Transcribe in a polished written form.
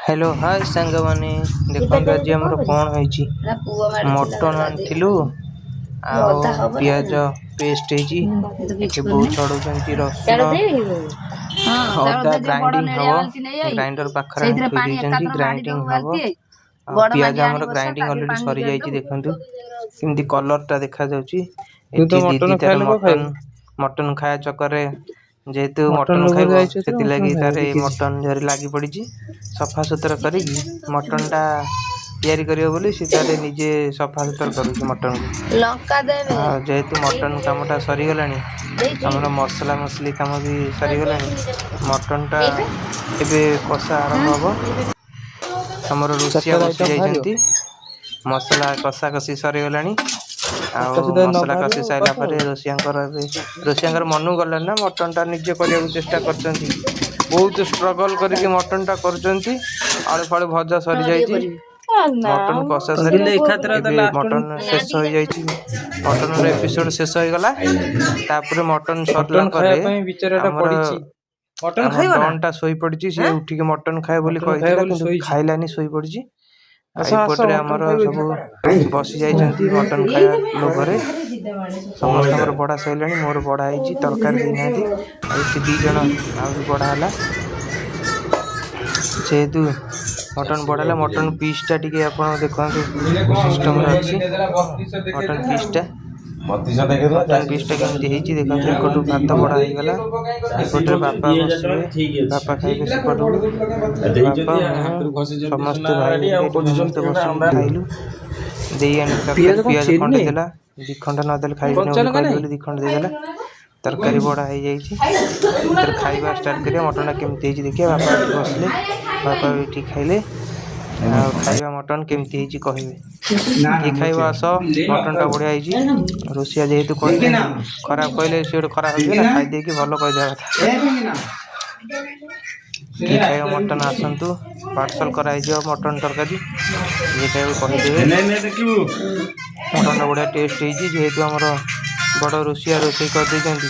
Hello hi सांग माने देखो आज आमर कौन होइची मटन आनिथिलु आ पियाज पेस्ट होइची एके बहु चढ़ौचंती रसुन अदा ग्राइंडिंग हबो ग्राइंडर पाखरे थोइ देइचंती ग्राइंडिंग हबो पियाज हमर ग्राइंडिंग ऑलरेडी सरी जाइची देखंतु किमती कलर टा देखा जाउची एठी दीदी तार मटन खाया चक्कर जेहेतु मटन खाइबो सेति लागि तारे मटन जरी लागि पड़िची सफा सुतरा करी मटन टा तैयारी करियो बोली सी तारे निजे सफा सुतरा करूची मटन को लंका देबे जेहेतु मटन कामटा सरी गलानी हमर मसला मसली काम भी सरी गलानी मटन टा एबे कषा आरंभ हबो हमर रुसिया बसी जाइछंती मसला कषा कषी सरी गलानी मसला कषी साइला पर रोसियांकर मनु गले ना मटन टा निजे करिया चेष्टा करचंती बहुत स्ट्रगल करके मटन टा करचंती आले फाले भजा सरी जाइची मटन कषा सरी मटन शेष हो जाइची मटन रे एपिसोड शेष हो गला तापर मटन सरला करे मटन खाइबो ना डनटा सोई पड़ची से उठी के मटन खाए बोली कहितला किंतु खाइलानी सोई पड़ची आइपटरे हमर सब बसी जाइछंती मटन खाया लोभरे समस्त बड़ा सैलानी मोर बड़ा आइची तरकारी दिनाती आइती दी जण आ बड़ा हला जेहेतु मटन बड़ाला मटन पीस टा टिके आपण देखंतु सिस्टम रे अछि मटन पीस टा मटन पीस टा केमती हेची देखंतु एकटु भात बड़ा हे गला एकटरे बापा बसिबे बापा खाइबे सेपटु समस्त भाई समस्त बस खाइलु देई आनी पियाज खंडे देला दी खंड न देल खाइबे न दी खंड दे देला तरकारी बड़ा हो जाइए तर खाइबा स्टार्ट करिया मटन केमती हेची देखिया बापा बसले बापा एठी खाइले खाइबा मटन केमती हेची कहिबे ये खाइबा आस मटन टा बढ़िया हेची रोसिया जेहेतु कहले खराब कहले से खराब हो ना खाइ दे के भलो कह जा था ये खाइबा मटन आसंतु पार्सल कराई जो मटन तरकारी ये खाइबा कहि देबे मटन टा बढ़िया टेस्ट हेची जेहेतु हमर बड़ रोसिया रोसई कर देइछंती।